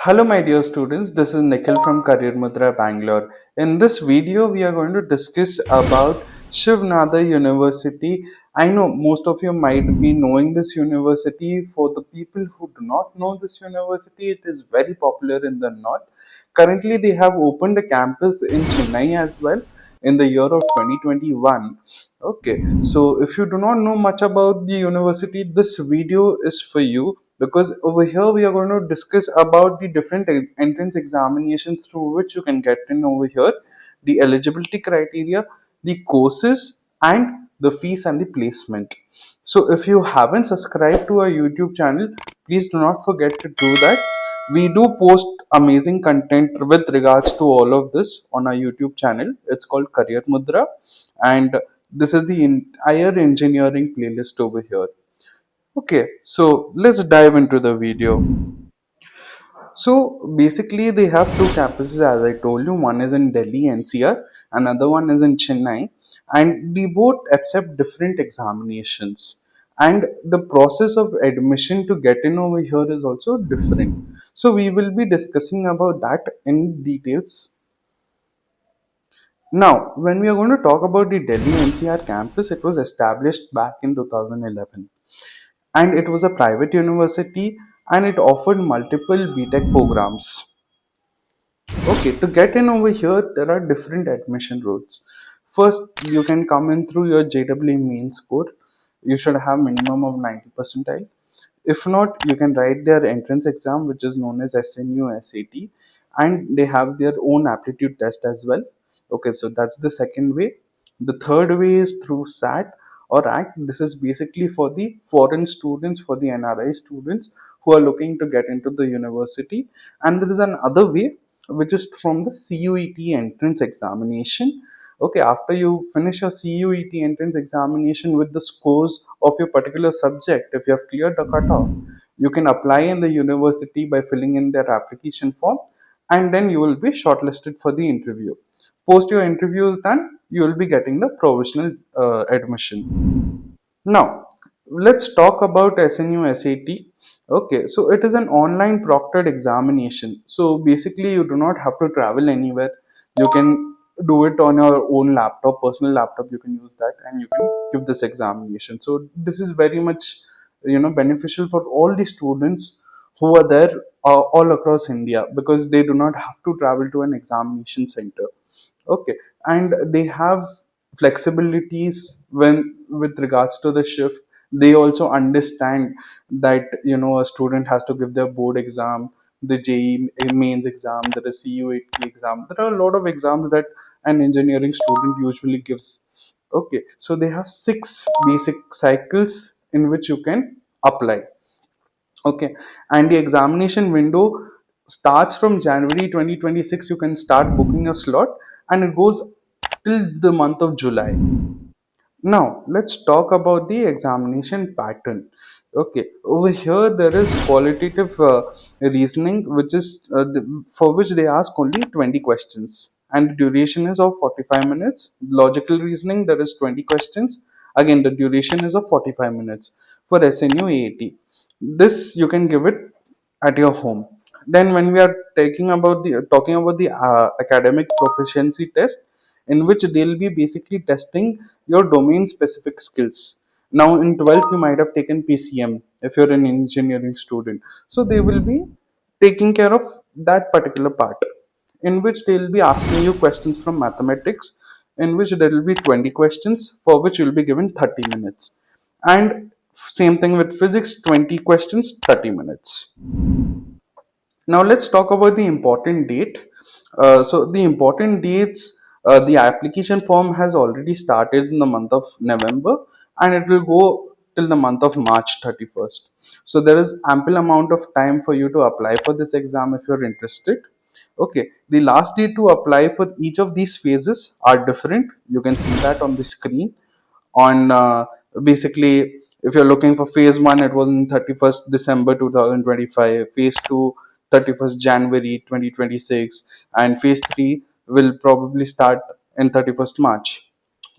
Hello, my dear students. This is Nikhil from CareerMudhra, Bangalore. In this video, we are going to discuss about Shiv Nadar University. I know most of you might be knowing this university. For the people who do not know this university, it is very popular in the north. Currently, they have opened a campus in Chennai as well in the year of 2021. Okay, so if you do not know much about the university, this video is for you, because over here we are going to discuss about the different entrance examinations through which you can get in over here, the eligibility criteria, the courses, and the fees and the placement. So if you haven't subscribed to our YouTube channel, please do not forget to do that. We do post amazing content with regards to all of this on our YouTube channel. It's called Career Mudra, and this is the entire engineering playlist over here. Okay, so let's dive into the video. So basically, they have two campuses, as I told you. One is in Delhi, NCR, another one is in Chennai, and we both accept different examinations. And the process of admission to get in over here is also different. So we will be discussing about that in details. Now, when we are going to talk about the Delhi NCR campus, it was established back in 2011, and it was a private university, and it offered multiple BTech programs. Okay, to get in over here, there are different admission routes. First, you can come in through your JEE main score. You should have minimum of 90 percentile. If not, you can write their entrance exam, which is known as SNUSAT, and they have their own aptitude test as well. Okay, so that's the second way. The third way is through SAT or ACT. This is basically for the foreign students, for the NRI students who are looking to get into the university. And there is another way, which is from the CUET entrance examination. Okay, after you finish your CUET entrance examination with the scores of your particular subject, if you have cleared the cutoff, you can apply in the university by filling in their application form, and then you will be shortlisted for the interview. Post your interview is done, you will be getting the provisional admission. Now, let's talk about SNUSAT. Okay, so it is an online proctored examination. So basically, you do not have to travel anywhere. You can do it on your own laptop, personal laptop. You can use that, and you can give this examination. So this is very much, beneficial for all the students who are there all across India, because they do not have to travel to an examination center. Okay, and they have flexibilities when with regards to the shift. They also understand that a student has to give their board exam, the JEE mains exam, there is CUET exam. There are a lot of exams that an engineering student usually gives. Okay, so they have 6 basic cycles in which you can apply. Okay, and the examination window starts from January 2026. You can start booking a slot, and it goes till the month of July. Now, let's talk about the examination pattern. Okay, over here there is qualitative reasoning, which is for which they ask only 20 questions, and the duration is of 45 minutes. Logical reasoning, there is 20 questions. Again, the duration is of 45 minutes. For SNU AAT, this you can give it at your home. Then, when we are talking about the academic proficiency test, in which they'll be basically testing your domain specific skills. Now, in 12th, you might have taken PCM if you're an engineering student. So, they will be taking care of that particular part, in which they'll be asking you questions from mathematics, in which there will be 20 questions, for which you'll be given 30 minutes. And same thing with physics, 20 questions, 30 minutes. Now let's talk about the important date. So the important dates, the application form has already started in the month of November, and it will go till the month of March 31st. So there is ample amount of time for you to apply for this exam if you're interested. Okay, the last date to apply for each of these phases are different. You can see that on the screen. On basically, if you're looking for phase 1, it was in 31st December 2025. Phase 2, 31st January 2026, and phase 3 will probably start in 31st March.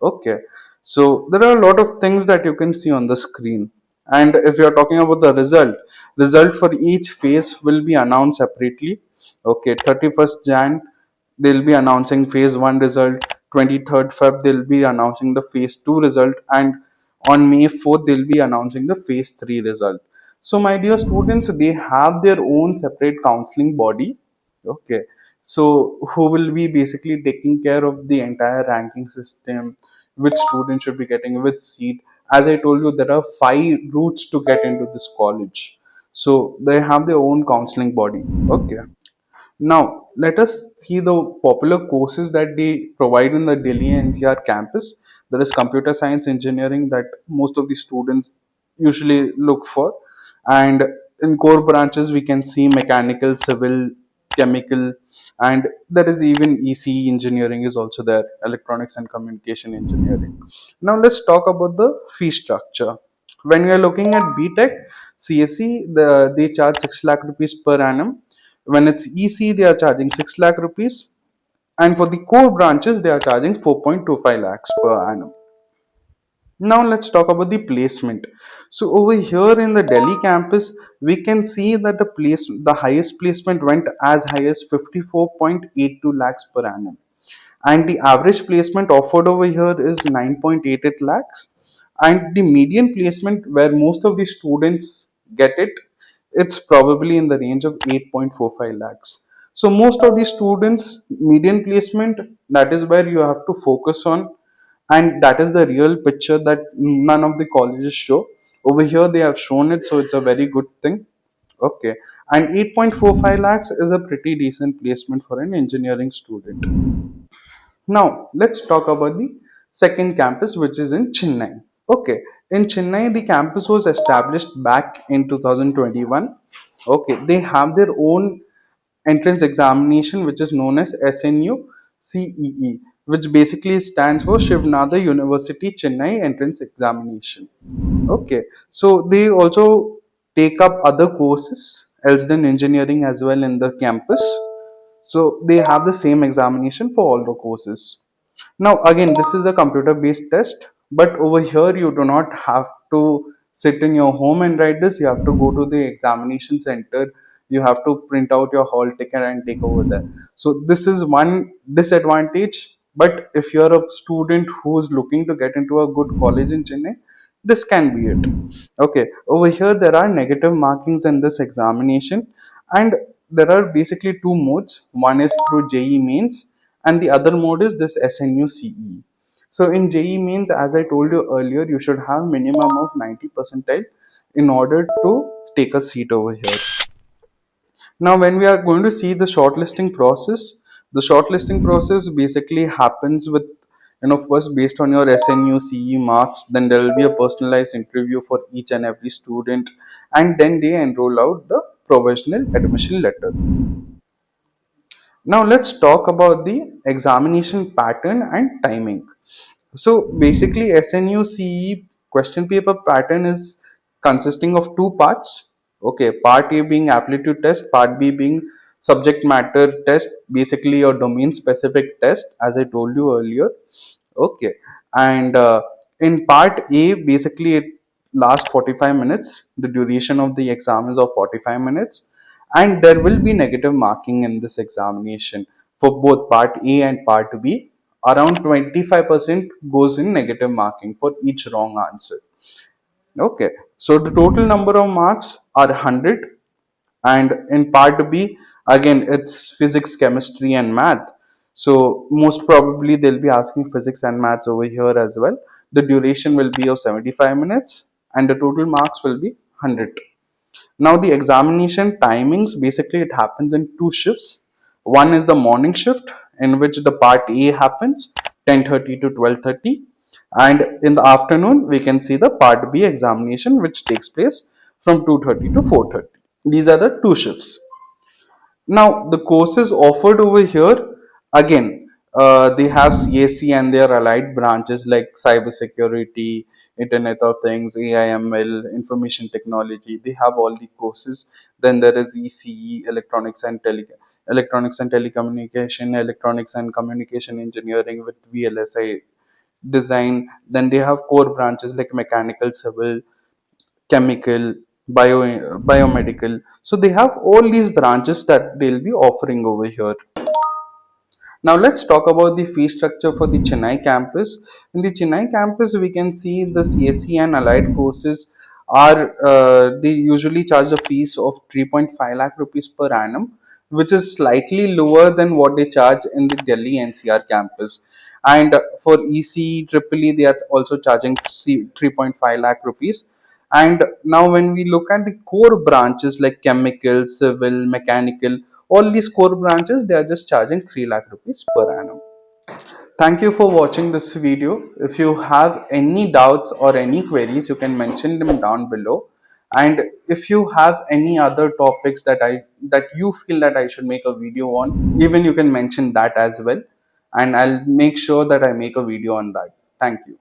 Okay, so there are a lot of things that you can see on the screen, And if you're talking about the result for each phase will be announced separately. Okay, 31st Jan they'll be announcing phase 1 result, 23rd Feb they'll be announcing the phase 2 result, and on May 4th they'll be announcing the phase 3 result. So my dear students, they have their own separate counseling body. Okay, so who will be basically taking care of the entire ranking system, which student should be getting which seat. As I told you, there are 5 routes to get into this college, so they have their own counseling body. Okay, now, let us see the popular courses that they provide in the Delhi NCR campus. There is computer science engineering that most of the students usually look for. And in core branches, we can see mechanical, civil, chemical, and there is even ECE engineering is also there, electronics and communication engineering. Now, let's talk about the fee structure. When we are looking at BTech, CSE, they charge 6 lakh rupees per annum. When it's EC, they are charging 6 lakh rupees. And for the core branches, they are charging 4.25 lakhs per annum. Now let's talk about the placement. So over here in the Delhi campus, we can see that the highest placement went as high as 54.82 lakhs per annum. And the average placement offered over here is 9.88 lakhs. And the median placement where most of the students get it, it's probably in the range of 8.45 lakhs. So most of the students median placement, that is where you have to focus on, and that is the real picture that none of the colleges show. Over here they have shown it, so it's a very good thing. Okay, and 8.45 lakhs is a pretty decent placement for an engineering student. Now let's talk about the second campus, which is in Chennai. Okay, in Chennai, the campus was established back in 2021. Okay, they have their own entrance examination, which is known as SNUCEE, which basically stands for Shiv Nadar University Chennai Entrance Examination. Okay, so they also take up other courses else than engineering as well in the campus. So they have the same examination for all the courses. Now, again, this is a computer based test, but over here you do not have to sit in your home and write this. You have to go to the examination center. You have to print out your hall ticket and take over there. So, this is one disadvantage. But if you're a student who's looking to get into a good college in Chennai, this can be it. Okay, over here there are negative markings in this examination, and there are basically two modes. One is through JE mains, and the other mode is this SNUCE. So in JE mains, as I told you earlier, you should have minimum of 90 percentile in order to take a seat over here. Now, when we are going to see the shortlisting process basically happens with, first based on your SNUCE marks, then there will be a personalized interview for each and every student, and then they enroll out the provisional admission letter. Now let's talk about the examination pattern and timing. So basically SNUCE question paper pattern is consisting of two parts. Okay, part A being aptitude test, part B being subject matter test, basically your domain specific test as I told you earlier. Okay, and in part A basically it lasts 45 minutes. The duration of the exam is of 45 minutes, and there will be negative marking in this examination for both part A and part B. Around 25% goes in negative marking for each wrong answer. Okay, so the total number of marks are 100, and in part B, again, it's physics, chemistry, and math. So most probably they'll be asking physics and maths over here as well. The duration will be of 75 minutes, and the total marks will be 100. Now the examination timings, basically it happens in two shifts. One is the morning shift, in which the part A happens 10:30 to 12:30, and in the afternoon we can see the part B examination, which takes place from 2:30 to 4:30. These are the two shifts. Now, the courses offered over here, again, they have CSE and their allied branches like cybersecurity, Internet of Things, AIML, information technology. They have all the courses. Then there is ECE, electronics and telecommunication, electronics and communication engineering with VLSI design. Then they have core branches like mechanical, civil, chemical, biomedical. So they have all these branches that they'll be offering over here. Now let's talk about the fee structure for the Chennai campus. In the Chennai campus, we can see the CSE and allied courses are they usually charge a fees of 3.5 lakh rupees per annum, which is slightly lower than what they charge in the Delhi NCR campus. And for EC, Triple E, they are also charging 3.5 lakh rupees. And now, when we look at the core branches like chemical, civil, mechanical, all these core branches, they are just charging 3 lakh rupees per annum. Thank you for watching this video. If you have any doubts or any queries, you can mention them down below. And if you have any other topics that you feel that I should make a video on, even you can mention that as well. And I'll make sure that I make a video on that. Thank you.